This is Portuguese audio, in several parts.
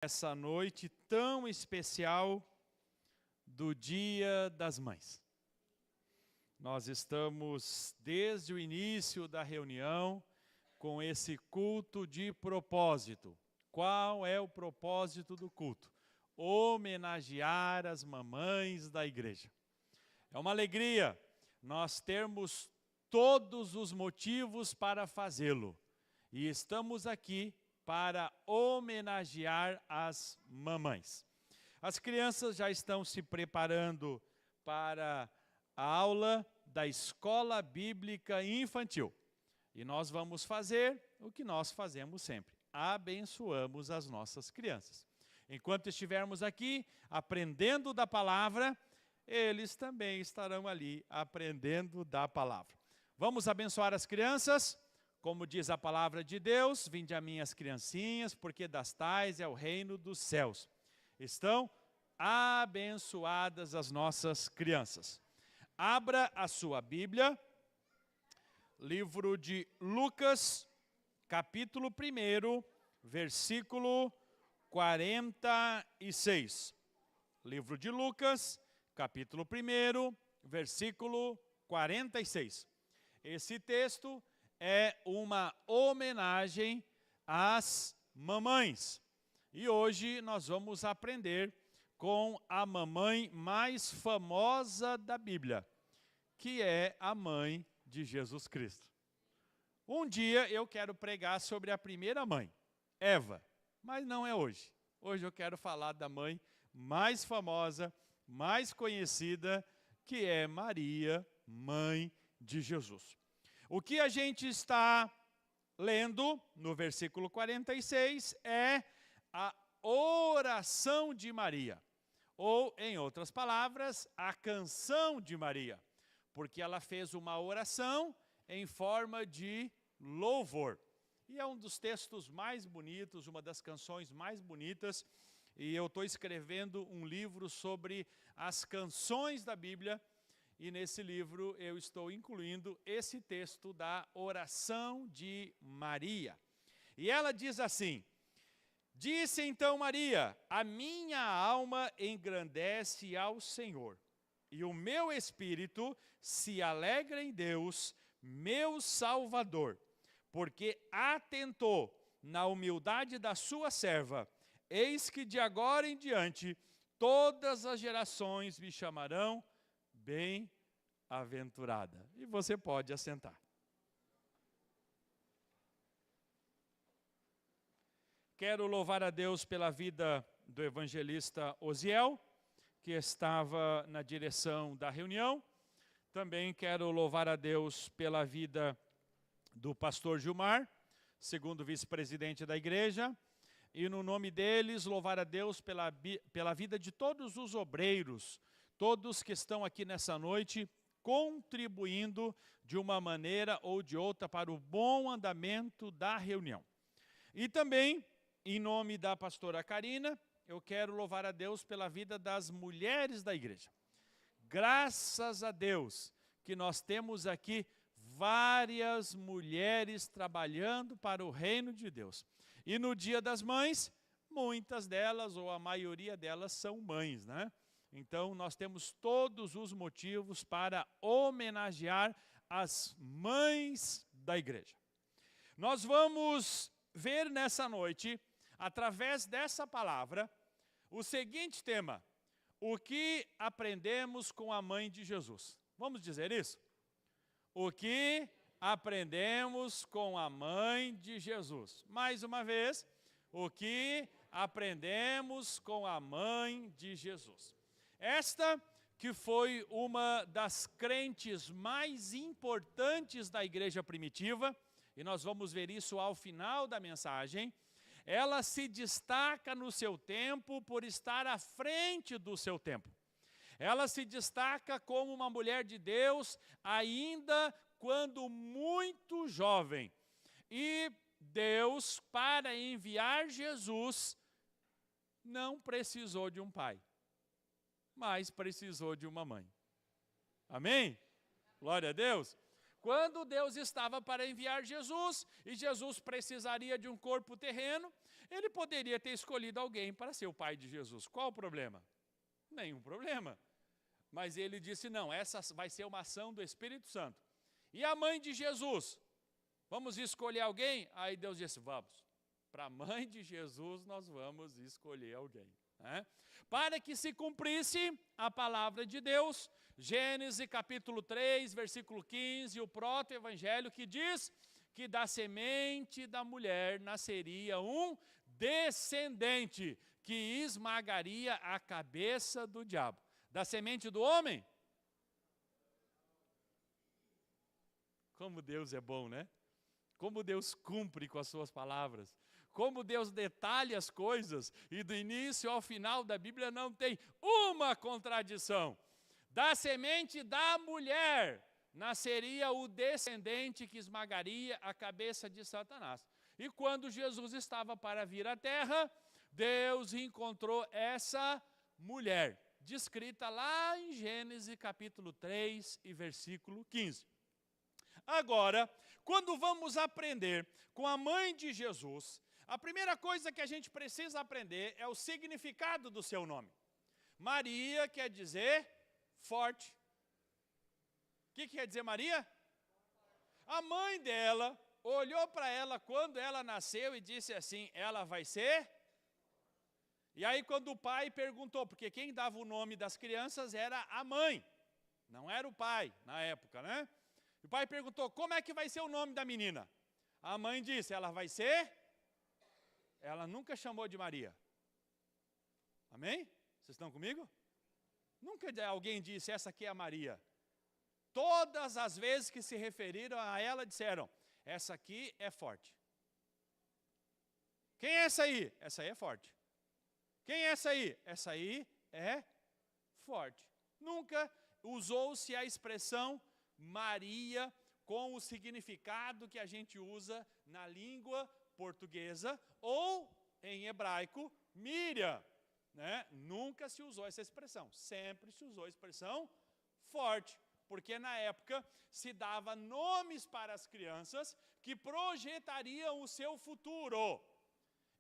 Essa noite tão especial do Dia das Mães. Nós estamos desde o início da reunião com esse culto de propósito. Qual é o propósito do culto? Homenagear as mamães da igreja. É uma alegria nós termos todos os motivos para fazê-lo. E estamos aqui para homenagear as mamães. As crianças já estão se preparando para a aula da Escola Bíblica Infantil. E nós vamos fazer o que nós fazemos sempre. Abençoamos as nossas crianças. Enquanto estivermos aqui aprendendo da palavra, eles também estarão ali aprendendo da palavra. Vamos abençoar as crianças? Como diz a palavra de Deus, vinde a mim as criancinhas, porque das tais é o reino dos céus. Estão abençoadas as nossas crianças. Abra a sua Bíblia, livro de Lucas, capítulo 1, versículo 46. Livro de Lucas, capítulo 1, versículo 46. Esse texto é uma homenagem às mamães. E hoje nós vamos aprender com a mamãe mais famosa da Bíblia, que é a mãe de Jesus Cristo. Um dia eu quero pregar sobre a primeira mãe, Eva, mas não é hoje. Hoje eu quero falar da mãe mais famosa, mais conhecida, que é Maria, mãe de Jesus. O que a gente está lendo no versículo 46 é a oração de Maria. Ou, em outras palavras, a canção de Maria. Porque ela fez uma oração em forma de louvor. E é um dos textos mais bonitos, uma das canções mais bonitas. E eu estou escrevendo um livro sobre as canções da Bíblia. E nesse livro eu estou incluindo esse texto da oração de Maria. E ela diz assim: disse então Maria, a minha alma engrandece ao Senhor, e o meu espírito se alegra em Deus, meu Salvador, porque atentou na humildade da sua serva. Eis que de agora em diante todas as gerações me chamarão bem-aventurada. E você pode assentar. Quero louvar a Deus pela vida do evangelista Osiel, que estava na direção da reunião. Também quero louvar a Deus pela vida do pastor Gilmar, segundo vice-presidente da igreja. E no nome deles, louvar a Deus pela vida de todos os obreiros, todos que estão aqui nessa noite, contribuindo de uma maneira ou de outra para o bom andamento da reunião. E também, em nome da pastora Karina, eu quero louvar a Deus pela vida das mulheres da igreja. Graças a Deus que nós temos aqui várias mulheres trabalhando para o reino de Deus. E no Dia das Mães, muitas delas, ou a maioria delas, são mães, né? Então, nós temos todos os motivos para homenagear as mães da igreja. Nós vamos ver nessa noite, através dessa palavra, o seguinte tema: o que aprendemos com a mãe de Jesus? Vamos dizer isso? O que aprendemos com a mãe de Jesus? Mais uma vez, o que aprendemos com a mãe de Jesus? Esta que foi uma das crentes mais importantes da igreja primitiva, e nós vamos ver isso ao final da mensagem, ela se destaca no seu tempo por estar à frente do seu tempo. Ela se destaca como uma mulher de Deus, ainda quando muito jovem. E Deus, para enviar Jesus, não precisou de um pai, mas precisou de uma mãe. Amém? Glória a Deus. Quando Deus estava para enviar Jesus, e Jesus precisaria de um corpo terreno, Ele poderia ter escolhido alguém para ser o pai de Jesus. Qual o problema? Nenhum problema. Mas ele disse, não, essa vai ser uma ação do Espírito Santo. E a mãe de Jesus? Vamos escolher alguém? Aí Deus disse, vamos. Para a mãe de Jesus nós vamos escolher alguém. Né? Para que se cumprisse a palavra de Deus, Gênesis capítulo 3, versículo 15, o proto-evangelho que diz que da semente da mulher nasceria um descendente que esmagaria a cabeça do diabo. Da semente do homem? Como Deus é bom, né? Como Deus cumpre com as suas palavras. Como Deus detalha as coisas. E do início ao final da Bíblia não tem uma contradição. Da semente da mulher nasceria o descendente que esmagaria a cabeça de Satanás. E quando Jesus estava para vir à terra, Deus encontrou essa mulher, descrita lá em Gênesis capítulo 3 e versículo 15. Agora, quando vamos aprender com a mãe de Jesus, a primeira coisa que a gente precisa aprender é o significado do seu nome. Maria quer dizer forte. O que quer dizer Maria? A mãe dela olhou para ela quando ela nasceu e disse assim, ela vai ser? E aí quando o pai perguntou, porque quem dava o nome das crianças era a mãe, não era o pai na época, né? O pai perguntou, como é que vai ser o nome da menina? A mãe disse, ela vai ser? Ela nunca chamou de Maria. Amém? Vocês estão comigo? Nunca alguém disse, essa aqui é a Maria. Todas as vezes que se referiram a ela, disseram, essa aqui é forte. Quem é essa aí? Essa aí é forte. Quem é essa aí? Essa aí é forte. Nunca usou-se a expressão Maria com o significado que a gente usa na língua portuguesa ou em hebraico, Miriam. Né? Nunca se usou essa expressão, sempre se usou a expressão forte, porque na época se dava nomes para as crianças que projetariam o seu futuro.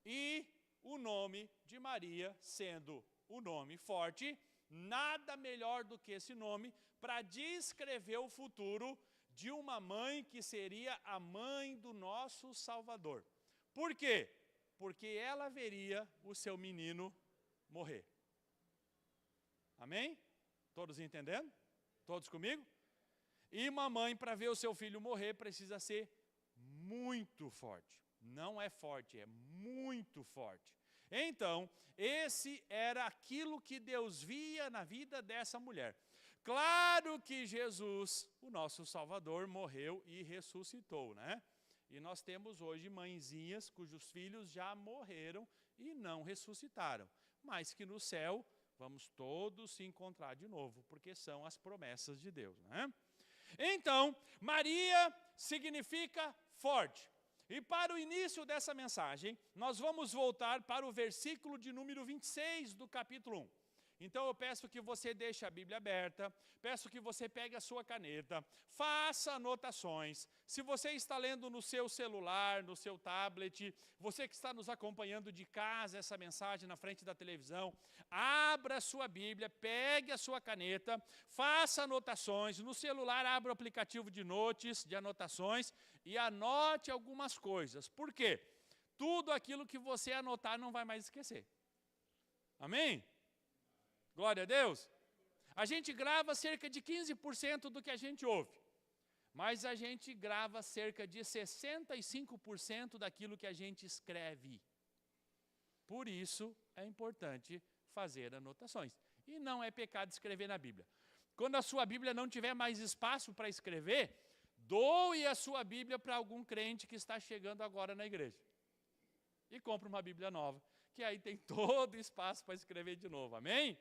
E o nome de Maria, sendo o nome forte, nada melhor do que esse nome para descrever o futuro de uma mãe que seria a mãe do nosso Salvador. Por quê? Porque ela veria o seu menino morrer. Amém? Todos entendendo? Todos comigo? E uma mãe, para ver o seu filho morrer, precisa ser muito forte. Não é forte, é muito forte. Então, esse era aquilo que Deus via na vida dessa mulher. Claro que Jesus, o nosso Salvador, morreu e ressuscitou, né? E nós temos hoje mãezinhas cujos filhos já morreram e não ressuscitaram. Mas que no céu vamos todos se encontrar de novo, porque são as promessas de Deus, né? Então, Maria significa forte. E para o início dessa mensagem, nós vamos voltar para o versículo de número 26 do capítulo 1. Então eu peço que você deixe a Bíblia aberta, peço que você pegue a sua caneta, faça anotações. Se você está lendo no seu celular, no seu tablet, você que está nos acompanhando de casa, essa mensagem na frente da televisão, abra a sua Bíblia, pegue a sua caneta, faça anotações. No celular, abra o aplicativo de notes, de anotações, e anote algumas coisas. Por quê? Tudo aquilo que você anotar não vai mais esquecer. Amém? Glória a Deus. A gente grava cerca de 15% do que a gente ouve, mas a gente grava cerca de 65% daquilo que a gente escreve. Por isso é importante fazer anotações. E não é pecado escrever na Bíblia. Quando a sua Bíblia não tiver mais espaço para escrever, doe a sua Bíblia para algum crente que está chegando agora na igreja. E compre uma Bíblia nova, que aí tem todo espaço para escrever de novo. Amém?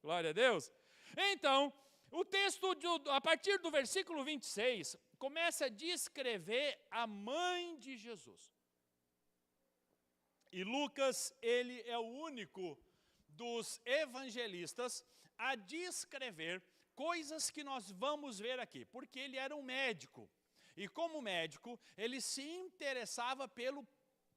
Glória a Deus. Então, o texto, a partir do versículo 26, começa a descrever a mãe de Jesus. E Lucas, ele é o único dos evangelistas a descrever coisas que nós vamos ver aqui, porque ele era um médico. E como médico, ele se interessava pelo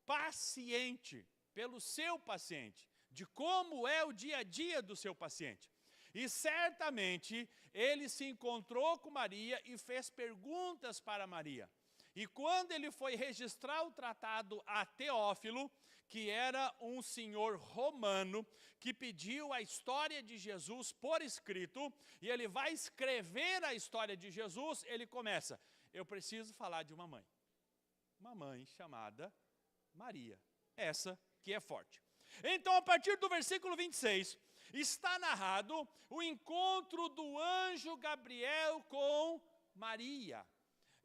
paciente. pelo seu paciente, de como é o dia a dia do seu paciente. E certamente ele se encontrou com Maria e fez perguntas para Maria. E quando ele foi registrar o tratado a Teófilo, que era um senhor romano, que pediu a história de Jesus por escrito, e ele vai escrever a história de Jesus, ele começa: eu preciso falar de uma mãe chamada Maria, essa que é forte. Então, a partir do versículo 26, está narrado o encontro do anjo Gabriel com Maria.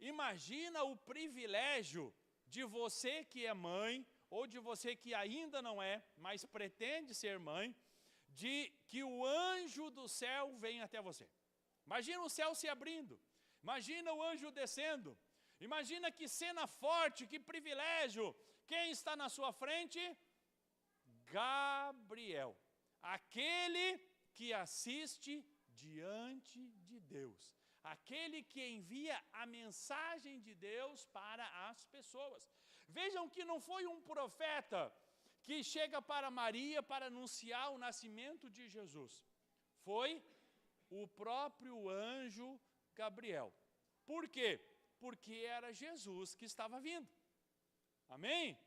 Imagina o privilégio de você que é mãe, ou de você que ainda não é, mas pretende ser mãe, de que o anjo do céu vem até você. Imagina o céu se abrindo, imagina o anjo descendo, imagina que cena forte, que privilégio. Quem está na sua frente? Gabriel, aquele que assiste diante de Deus, aquele que envia a mensagem de Deus para as pessoas. Vejam que não foi um profeta que chega para Maria para anunciar o nascimento de Jesus. Foi o próprio anjo Gabriel. Por quê? Porque era Jesus que estava vindo. Amém?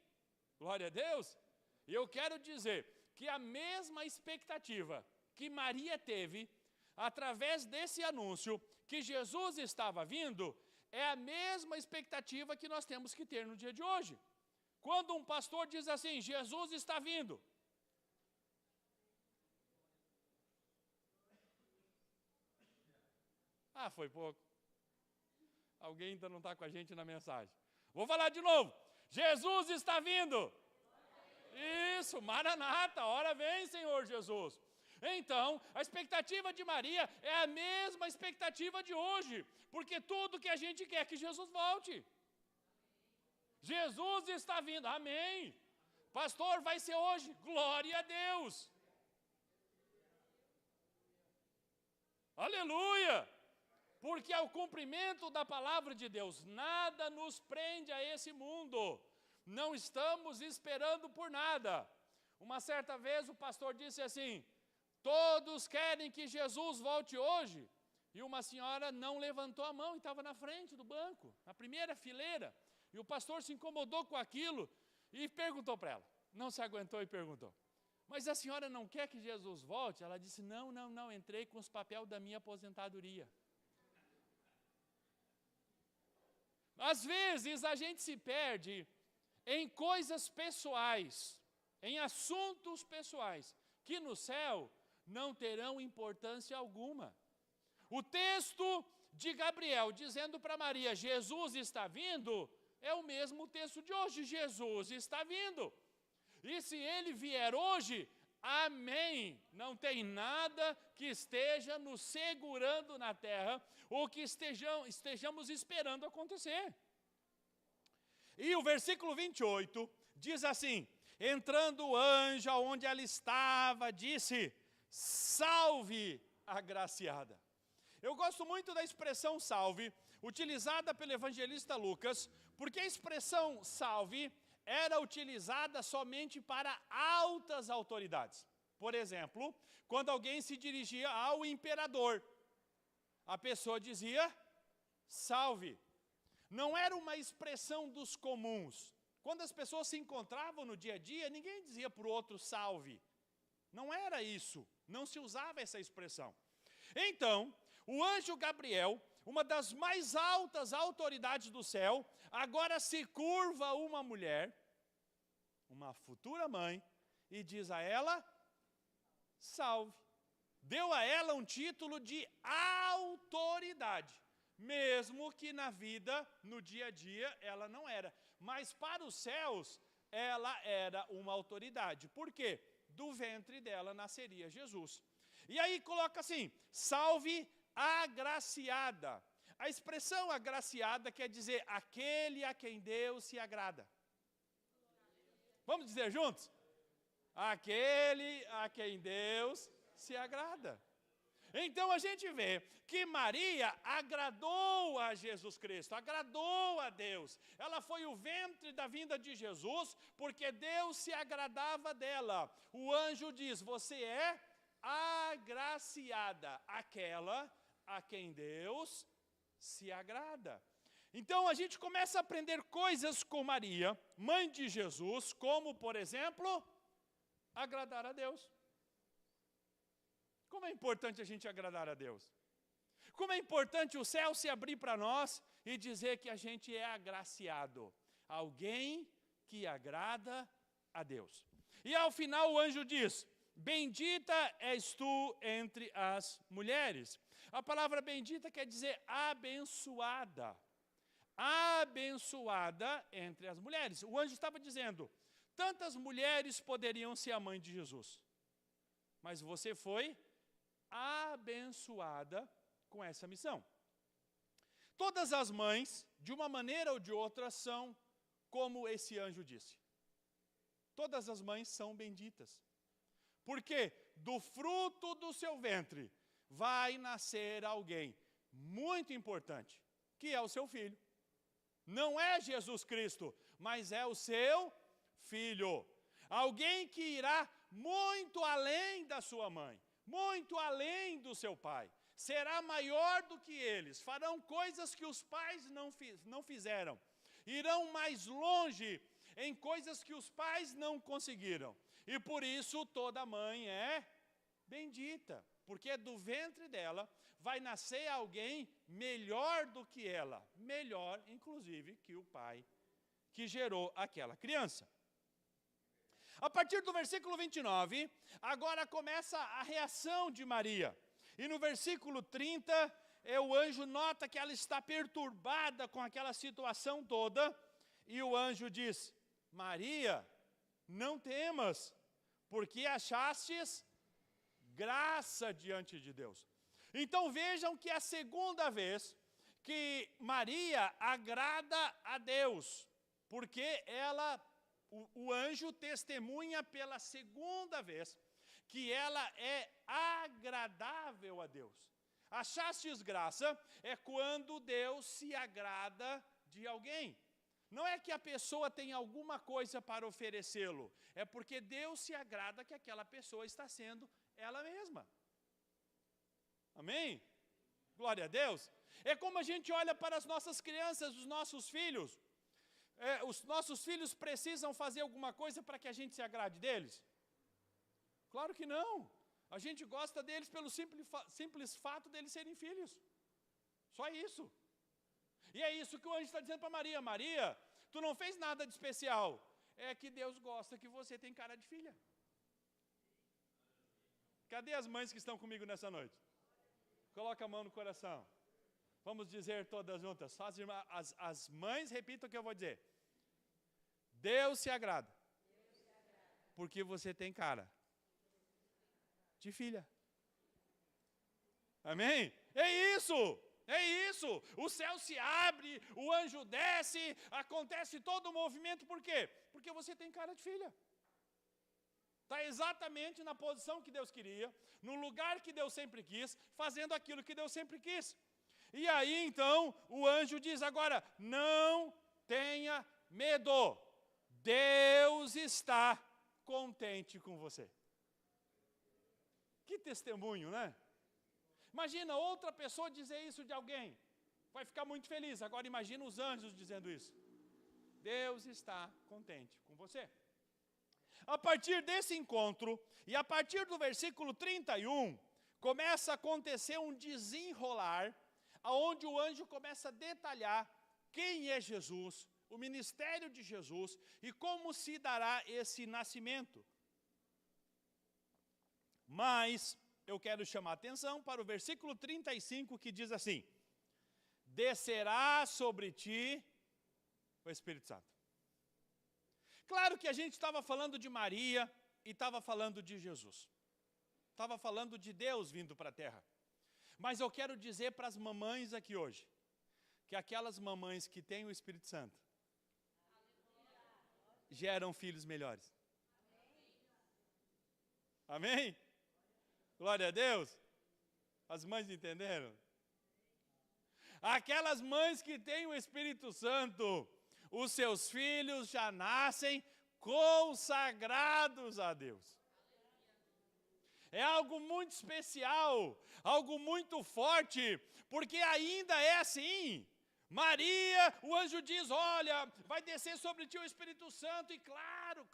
Glória a Deus. E eu quero dizer que a mesma expectativa que Maria teve, através desse anúncio, que Jesus estava vindo, é a mesma expectativa que nós temos que ter no dia de hoje. Quando um pastor diz assim: Jesus está vindo. Ah, foi pouco. Alguém ainda não está com a gente na mensagem. Vou falar de novo. Jesus está vindo. Isso, Maranata, ora vem, Senhor Jesus. Então, a expectativa de Maria é a mesma expectativa de hoje, porque tudo que a gente quer é que Jesus volte. Jesus está vindo, amém. Pastor, vai ser hoje, glória a Deus. Aleluia. Porque ao cumprimento da palavra de Deus, nada nos prende a esse mundo. Não estamos esperando por nada. Uma certa vez o pastor disse assim: todos querem que Jesus volte hoje. E uma senhora não levantou a mão e estava na frente do banco, na primeira fileira. E o pastor se incomodou com aquilo e perguntou para ela. Não se aguentou e perguntou: mas a senhora não quer que Jesus volte? Ela disse: não, entrei com os papéis da minha aposentadoria. Às vezes a gente se perde em coisas pessoais, em assuntos pessoais, que no céu não terão importância alguma. O texto de Gabriel dizendo para Maria: Jesus está vindo, é o mesmo texto de hoje. Jesus está vindo. E se ele vier hoje, amém. Não tem nada que esteja nos segurando na terra, ou que estejamos esperando acontecer. E o versículo 28 diz assim: entrando o anjo aonde ela estava, disse: salve, agraciada. Eu gosto muito da expressão salve, utilizada pelo evangelista Lucas, porque a expressão salve era utilizada somente para altas autoridades. Por exemplo, quando alguém se dirigia ao imperador, a pessoa dizia salve. Não era uma expressão dos comuns. Quando as pessoas se encontravam no dia a dia, ninguém dizia para o outro salve. Não era isso, não se usava essa expressão. Então, o anjo Gabriel, uma das mais altas autoridades do céu, agora se curva a uma mulher, uma futura mãe, e diz a ela: salve. Deu a ela um título de autoridade, mesmo que na vida, no dia a dia, ela não era. Mas para os céus, ela era uma autoridade. Por quê? Do ventre dela nasceria Jesus. E aí coloca assim: salve agraciada. A expressão agraciada quer dizer aquele a quem Deus se agrada. Vamos dizer juntos? Aquele a quem Deus se agrada. Então a gente vê que Maria agradou a Jesus Cristo, agradou a Deus. Ela foi o ventre da vinda de Jesus, porque Deus se agradava dela. O anjo diz: você é agraciada, aquela a quem Deus se agrada. Então a gente começa a aprender coisas com Maria, mãe de Jesus, como, por exemplo, agradar a Deus. Como é importante a gente agradar a Deus. Como é importante o céu se abrir para nós e dizer que a gente é agraciado. Alguém que agrada a Deus. E ao final o anjo diz: bendita és tu entre as mulheres. A palavra bendita quer dizer abençoada. Abençoada entre as mulheres. O anjo estava dizendo: tantas mulheres poderiam ser a mãe de Jesus. Mas você foi abençoada com essa missão. Todas as mães, de uma maneira ou de outra, são como esse anjo disse. Todas as mães são benditas. Porque do fruto do seu ventre vai nascer alguém muito importante, que é o seu filho. Não é Jesus Cristo, mas é o seu filho. Alguém que irá muito além da sua mãe, muito além do seu pai. Será maior do que eles, farão coisas que os pais não fizeram. Irão mais longe em coisas que os pais não conseguiram. E por isso toda mãe é bendita, porque do ventre dela vai nascer alguém melhor do que ela, melhor inclusive que o pai que gerou aquela criança. A partir do versículo 29, agora começa a reação de Maria. E no versículo 30, o anjo nota que ela está perturbada com aquela situação toda. E o anjo diz: Maria, não temas, porque achastes graça diante de Deus. Então vejam que é a segunda vez que Maria agrada a Deus, porque o anjo testemunha pela segunda vez que ela é agradável a Deus. Achastes graça é quando Deus se agrada de alguém. Não é que a pessoa tem alguma coisa para oferecê-lo, é porque Deus se agrada que aquela pessoa está sendo ela mesma. Amém? Glória a Deus. É como a gente olha para as nossas crianças, os nossos filhos. Os nossos filhos precisam fazer alguma coisa para que a gente se agrade deles? Claro que não. A gente gosta deles pelo simples fato deles serem filhos. Só isso. E é isso que o anjo está dizendo para Maria. Maria, tu não fez nada de especial. É que Deus gosta que você tem cara de filha. Cadê as mães que estão comigo nessa noite? Coloca a mão no coração. Vamos dizer todas juntas. Só as mães repitam o que eu vou dizer. Deus se agrada. Porque você tem cara de filha. Amém? É isso. É isso. O céu se abre, o anjo desce, acontece todo o movimento. Por quê? Porque você tem cara de filha. Está exatamente na posição que Deus queria, no lugar que Deus sempre quis, fazendo aquilo que Deus sempre quis. E aí, então, o anjo diz agora: não tenha medo, Deus está contente com você. Que testemunho, né? Imagina outra pessoa dizer isso de alguém, vai ficar muito feliz. Agora imagina os anjos dizendo isso. Deus está contente com você. A partir desse encontro, e a partir do versículo 31, começa a acontecer um desenrolar, onde o anjo começa a detalhar quem é Jesus, o ministério de Jesus, e como se dará esse nascimento. Mas eu quero chamar a atenção para o versículo 35, que diz assim: descerá sobre ti o Espírito Santo. Claro que a gente estava falando de Maria e estava falando de Jesus. Estava falando de Deus vindo para a terra. Mas eu quero dizer para as mamães aqui hoje, que aquelas mamães que têm o Espírito Santo geram filhos melhores. Amém? Glória a Deus. As mães entenderam? Aquelas mães que têm o Espírito Santo, os seus filhos já nascem consagrados a Deus. É algo muito especial, algo muito forte, porque ainda é assim. Maria, o anjo diz, olha, vai descer sobre ti o Espírito Santo, e claro,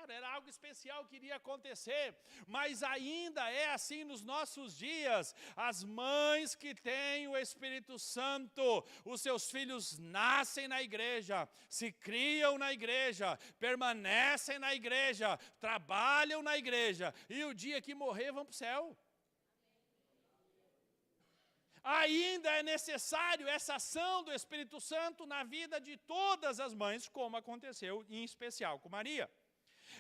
era algo especial que iria acontecer, mas ainda é assim nos nossos dias. As mães que têm o Espírito Santo, os seus filhos nascem na igreja, se criam na igreja, permanecem na igreja, trabalham na igreja, e o dia que morrer vão para o céu. Ainda é necessário essa ação do Espírito Santo na vida de todas as mães, como aconteceu em especial com Maria.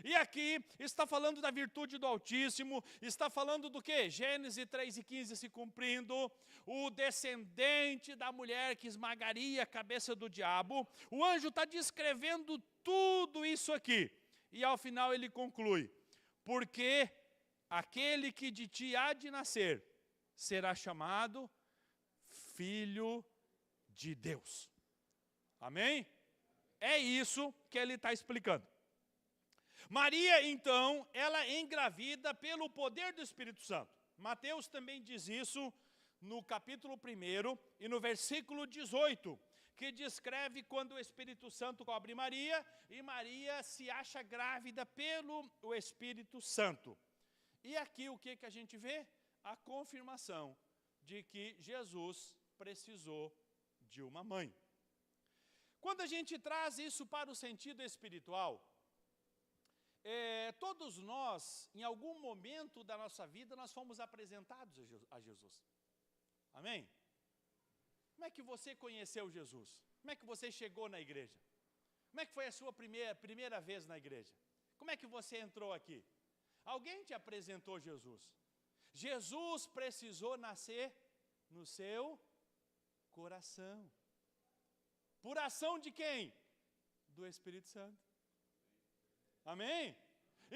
E aqui está falando da virtude do Altíssimo, está falando do quê? Gênesis 3:15 se cumprindo, o descendente da mulher que esmagaria a cabeça do diabo. O anjo está descrevendo tudo isso aqui. E ao final ele conclui, porque aquele que de ti há de nascer será chamado Filho de Deus. Amém? É isso que ele está explicando. Maria, então, ela engravida pelo poder do Espírito Santo. Mateus também diz isso no capítulo 1 e no versículo 18, que descreve quando o Espírito Santo cobre Maria, e Maria se acha grávida pelo Espírito Santo. E aqui o que a gente vê? A confirmação de que Jesus precisou de uma mãe. Quando a gente traz isso para o sentido espiritual, todos nós, em algum momento da nossa vida, nós fomos apresentados a Jesus. Amém? Como é que você conheceu Jesus? Como é que você chegou na igreja? Como é que foi a sua primeira vez na igreja? Como é que você entrou aqui? Alguém te apresentou Jesus. Jesus precisou nascer no seu coração. Por ação de quem? Do Espírito Santo. Amém?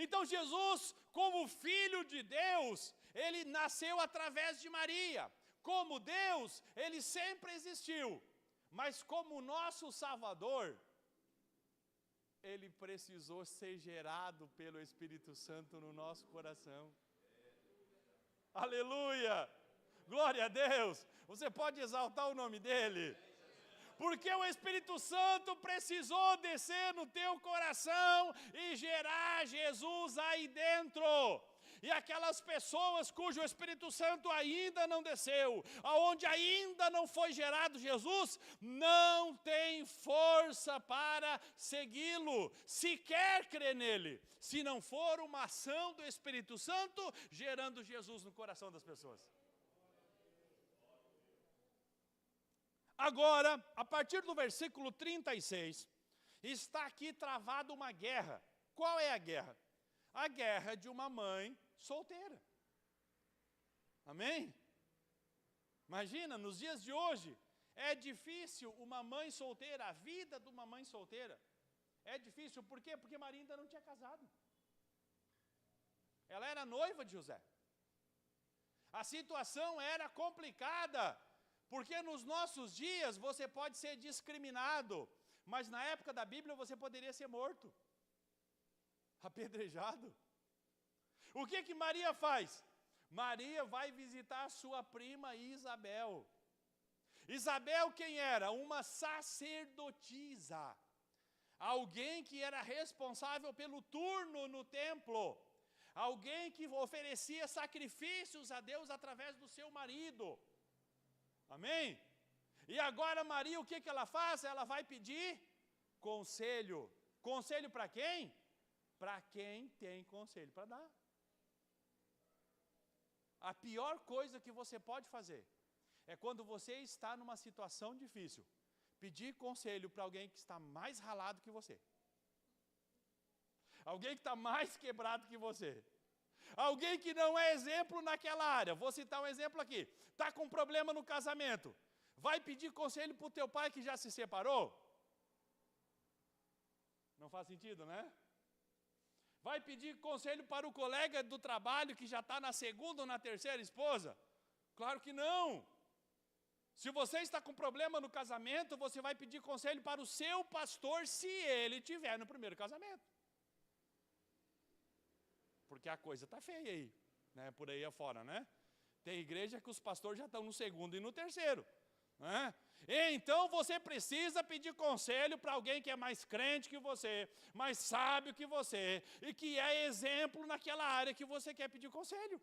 Então Jesus, como Filho de Deus, ele nasceu através de Maria. Como Deus, ele sempre existiu. Mas como nosso Salvador, ele precisou ser gerado pelo Espírito Santo no nosso coração. Aleluia! Glória a Deus! Você pode exaltar o nome dele? Porque o Espírito Santo precisou descer no teu coração e gerar Jesus aí dentro. E aquelas pessoas cujo Espírito Santo ainda não desceu, aonde ainda não foi gerado Jesus, não tem força para segui-lo, se quer crer nele, se não for uma ação do Espírito Santo gerando Jesus no coração das pessoas. Agora, a partir do versículo 36, está aqui travada uma guerra. Qual é a guerra? A guerra de uma mãe solteira. Amém? Imagina, nos dias de hoje, é difícil uma mãe solteira, a vida de uma mãe solteira. É difícil, por quê? Porque Maria ainda não tinha casado. Ela era noiva de José. A situação era complicada, porque nos nossos dias você pode ser discriminado, mas na época da Bíblia você poderia ser morto, apedrejado. O que Maria faz? Maria vai visitar sua prima Isabel. Isabel quem era? Uma sacerdotisa. Alguém que era responsável pelo turno no templo. Alguém que oferecia sacrifícios a Deus através do seu marido. Amém? E agora Maria, o que ela faz? Ela vai pedir conselho. Conselho para quem? Para quem tem conselho para dar. A pior coisa que você pode fazer é quando você está numa situação difícil, pedir conselho para alguém que está mais ralado que você. Alguém que está mais quebrado que você. Alguém que não é exemplo naquela área. Vou citar um exemplo aqui. Está com problema no casamento. Vai pedir conselho para o teu pai que já se separou? Não faz sentido, né? Vai pedir conselho para o colega do trabalho que já está na segunda ou na terceira esposa? Claro que não. Se você está com problema no casamento, você vai pedir conselho para o seu pastor se ele tiver no primeiro casamento. Porque a coisa está feia aí, né? Por aí afora, né? Tem igreja que os pastores já estão no segundo e no terceiro, né? Então você precisa pedir conselho para alguém que é mais crente que você, mais sábio que você, e que é exemplo naquela área que você quer pedir conselho.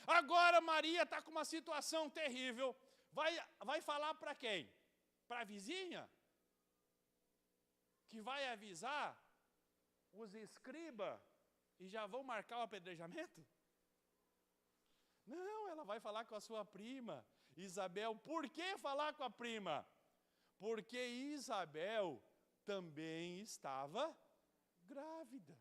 Agora Maria está com uma situação terrível. Vai falar para quem? Para a vizinha? Que vai avisar os escribas e já vão marcar o apedrejamento? Não, ela vai falar com a sua prima, Isabel. Por que falar com a prima? Porque Isabel também estava grávida.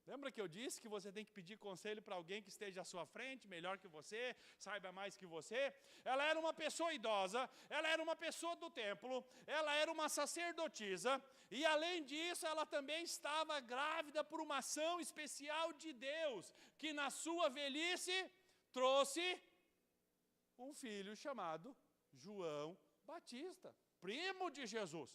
Lembra que eu disse que você tem que pedir conselho para alguém que esteja à sua frente, melhor que você, saiba mais que você? Ela era uma pessoa idosa, ela era uma pessoa do templo, ela era uma sacerdotisa, e além disso, ela também estava grávida por uma ação especial de Deus, que na sua velhice trouxe um filho chamado João Batista, primo de Jesus.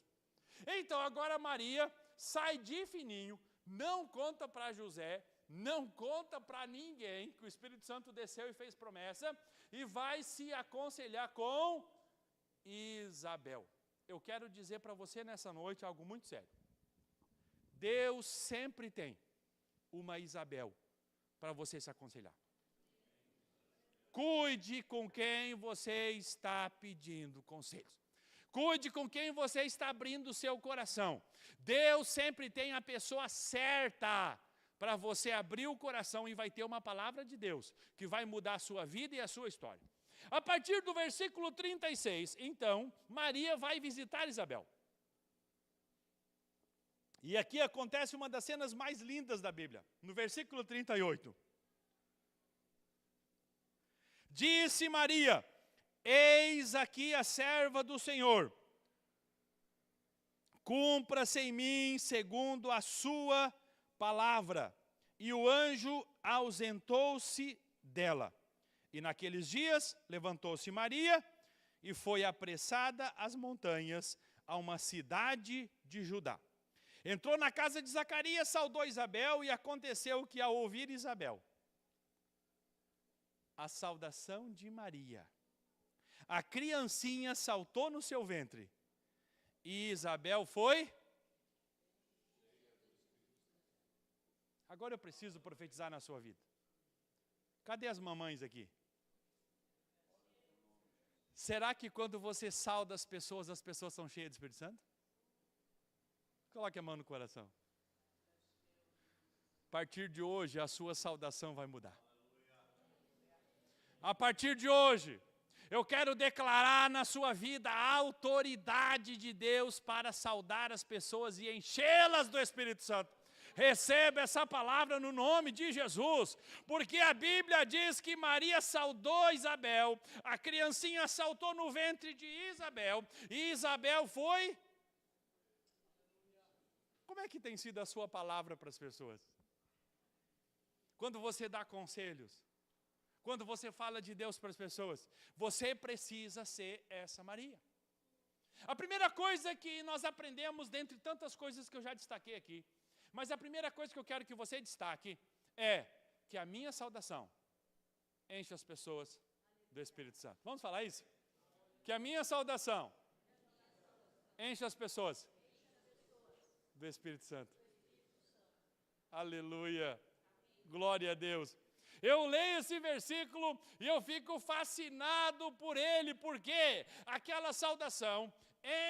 Então agora Maria sai de fininho, não conta para José, não conta para ninguém, que o Espírito Santo desceu e fez promessa, e vai se aconselhar com Isabel. Eu quero dizer para você nessa noite algo muito sério. Deus sempre tem uma Isabel para você se aconselhar. Cuide com quem você está pedindo conselhos. Cuide com quem você está abrindo o seu coração. Deus sempre tem a pessoa certa para você abrir o coração e vai ter uma palavra de Deus que vai mudar a sua vida e a sua história. A partir do versículo 36, então, Maria vai visitar Isabel. E aqui acontece uma das cenas mais lindas da Bíblia, no versículo 38. Disse Maria: eis aqui a serva do Senhor, cumpra-se em mim segundo a sua palavra. E o anjo ausentou-se dela. E naqueles dias levantou-se Maria e foi apressada às montanhas, a uma cidade de Judá. Entrou na casa de Zacarias, saudou Isabel, e aconteceu que ao ouvir Isabel a saudação de Maria, a criancinha saltou no seu ventre, e Isabel foi... Agora eu preciso profetizar na sua vida. Cadê as mamães aqui? Será que quando você sauda as pessoas são cheias do Espírito Santo? Coloque a mão no coração. A partir de hoje, a sua saudação vai mudar. A partir de hoje, eu quero declarar na sua vida a autoridade de Deus para saudar as pessoas e enchê-las do Espírito Santo. Receba essa palavra no nome de Jesus, porque a Bíblia diz que Maria saudou Isabel, a criancinha saltou no ventre de Isabel, e Isabel foi... Como é que tem sido a sua palavra para as pessoas? Quando você dá conselhos, quando você fala de Deus para as pessoas, você precisa ser essa Maria. A primeira coisa que nós aprendemos, dentre tantas coisas que eu já destaquei aqui, mas a primeira coisa que eu quero que você destaque é que a minha saudação enche as pessoas do Espírito Santo. Vamos falar isso? Que a minha saudação enche as pessoas do Espírito Santo. Aleluia. Glória a Deus. Eu leio esse versículo e eu fico fascinado por ele, porque aquela saudação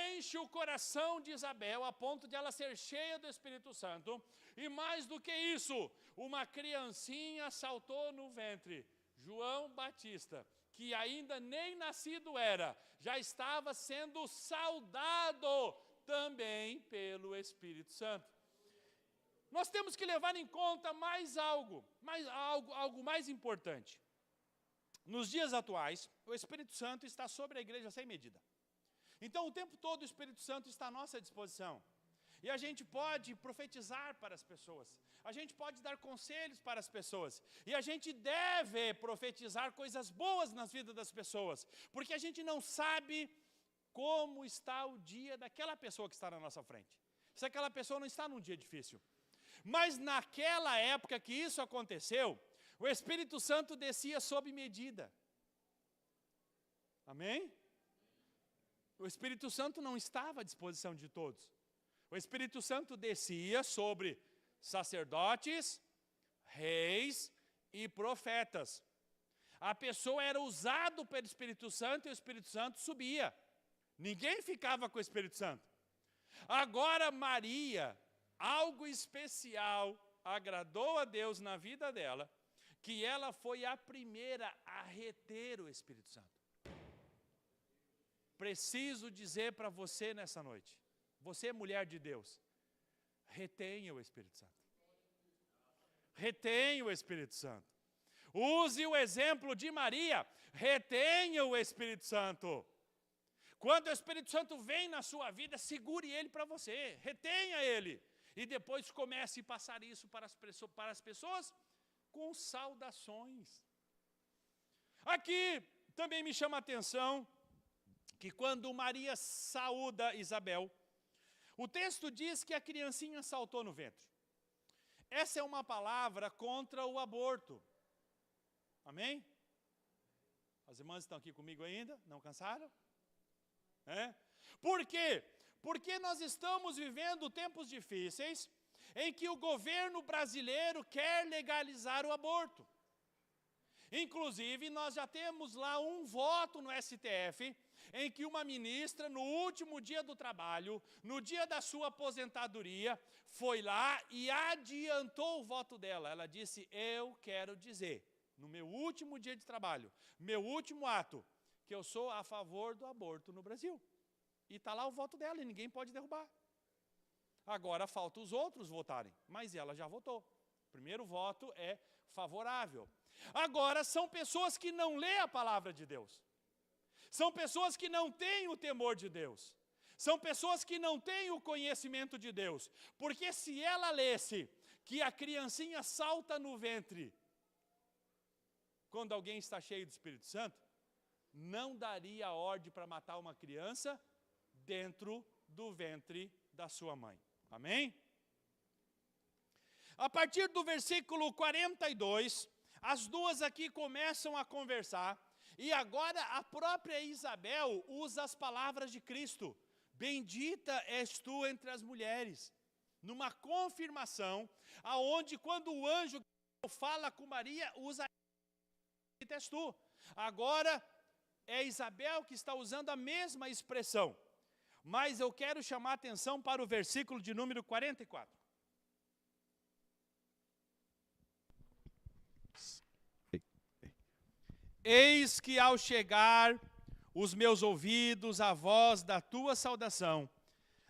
enche o coração de Isabel a ponto de ela ser cheia do Espírito Santo. E mais do que isso, uma criancinha saltou no ventre, João Batista, que ainda nem nascido era, já estava sendo saudado também pelo Espírito Santo. Nós temos que levar em conta algo mais importante. Nos dias atuais, o Espírito Santo está sobre a igreja sem medida. Então, o tempo todo o Espírito Santo está à nossa disposição. E a gente pode profetizar para as pessoas. A gente pode dar conselhos para as pessoas. E a gente deve profetizar coisas boas nas vidas das pessoas. Porque a gente não sabe como está o dia daquela pessoa que está na nossa frente. Se aquela pessoa não está num dia difícil. Mas naquela época que isso aconteceu, o Espírito Santo descia sob medida. Amém? O Espírito Santo não estava à disposição de todos. O Espírito Santo descia sobre sacerdotes, reis e profetas. A pessoa era usada pelo Espírito Santo e o Espírito Santo subia. Ninguém ficava com o Espírito Santo. Agora Maria, algo especial agradou a Deus na vida dela, que ela foi a primeira a reter o Espírito Santo. Preciso dizer para você nessa noite, você mulher de Deus, retenha o Espírito Santo. Retenha o Espírito Santo. Use o exemplo de Maria, retenha o Espírito Santo. Quando o Espírito Santo vem na sua vida, segure ele para você, retenha ele. E depois comece a passar isso para as pessoas com saudações. Aqui também me chama a atenção que quando Maria saúda Isabel, o texto diz que a criancinha saltou no ventre. Essa é uma palavra contra o aborto. Amém? As irmãs estão aqui comigo ainda? Não cansaram? Por quê? Porque nós estamos vivendo tempos difíceis em que o governo brasileiro quer legalizar o aborto. Inclusive, nós já temos lá um voto no STF em que uma ministra, no último dia do trabalho, no dia da sua aposentadoria, foi lá e adiantou o voto dela. Ela disse, eu quero dizer, no meu último dia de trabalho, meu último ato, que eu sou a favor do aborto no Brasil. E está lá o voto dela e ninguém pode derrubar. Agora falta os outros votarem, mas ela já votou. O primeiro voto é favorável. Agora são pessoas que não lêem a palavra de Deus. São pessoas que não têm o temor de Deus. São pessoas que não têm o conhecimento de Deus. Porque se ela lesse que a criancinha salta no ventre quando alguém está cheio do Espírito Santo, não daria ordem para matar uma criança dentro do ventre da sua mãe. Amém? A partir do versículo 42, as duas aqui começam a conversar, e agora a própria Isabel usa as palavras de Cristo. Bendita és tu entre as mulheres. Numa confirmação, aonde quando o anjo fala com Maria, usa bendita és tu. Agora é Isabel que está usando a mesma expressão. Mas eu quero chamar a atenção para o versículo de número 44. Eis que ao chegar os meus ouvidos a voz da tua saudação,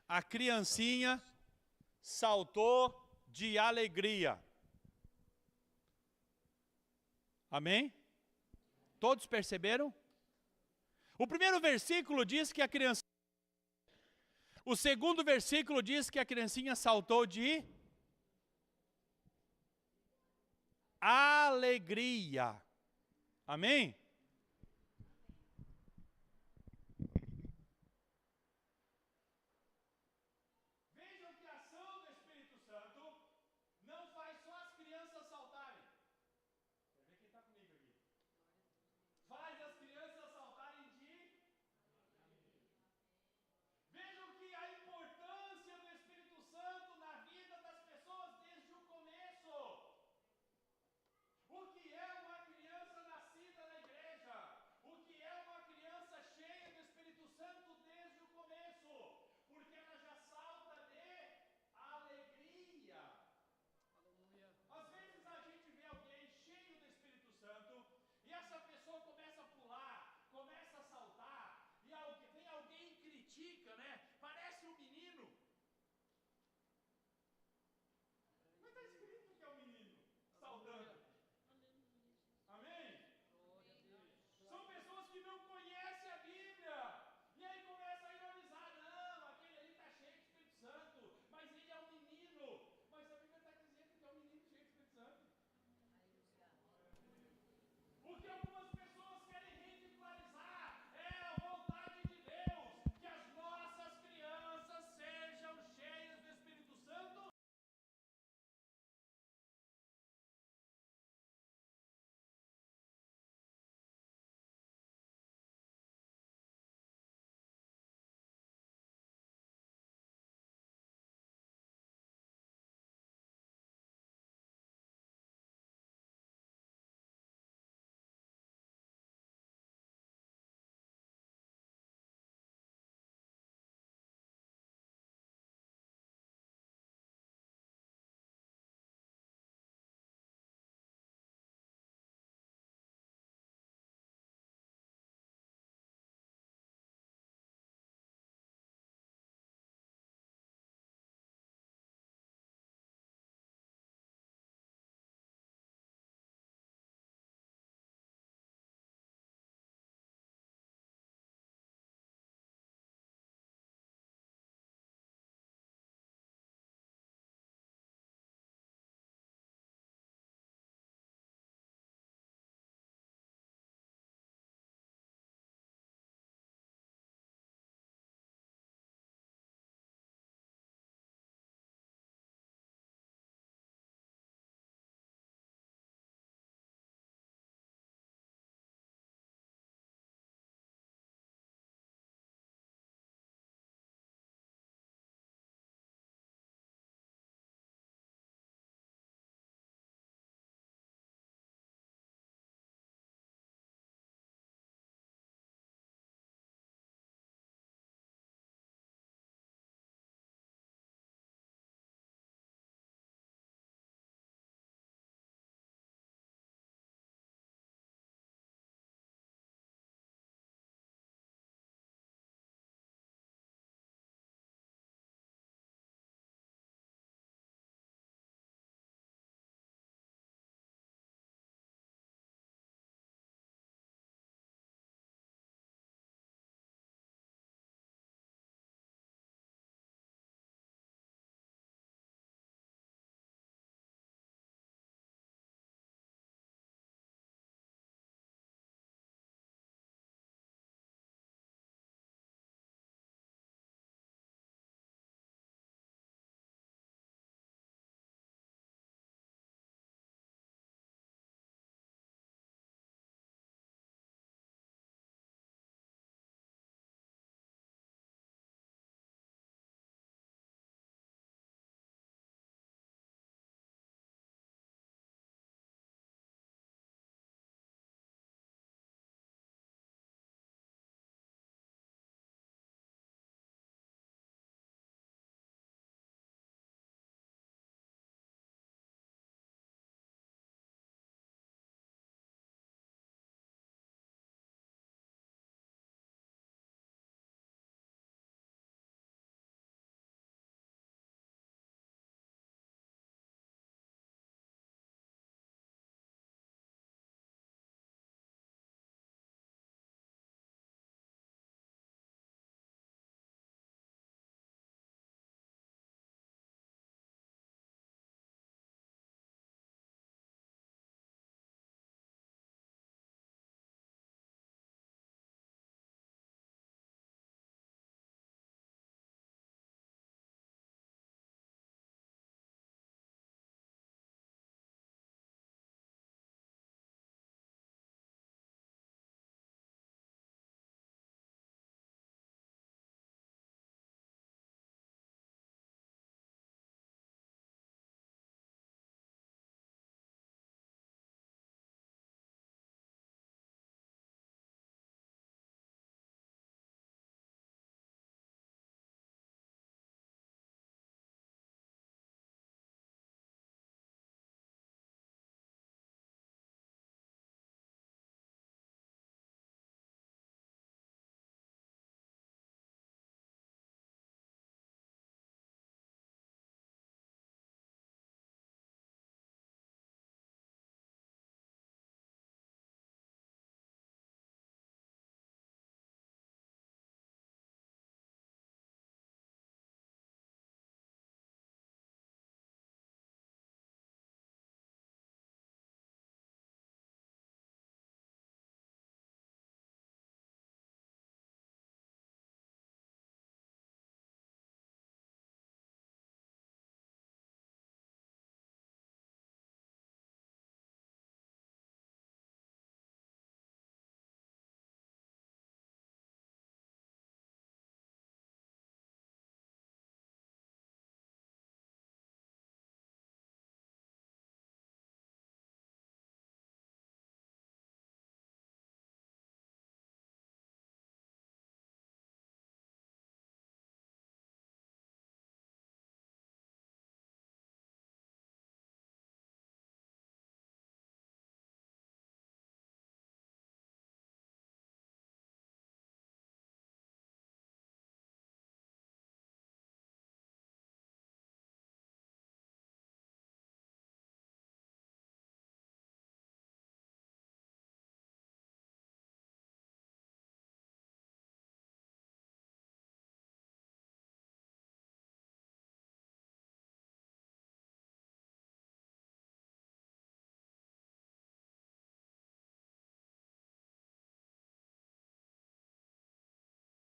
a criancinha saltou de alegria. Amém? Todos perceberam? O primeiro versículo diz que a criança... O segundo versículo diz que a criancinha saltou de alegria. Amém?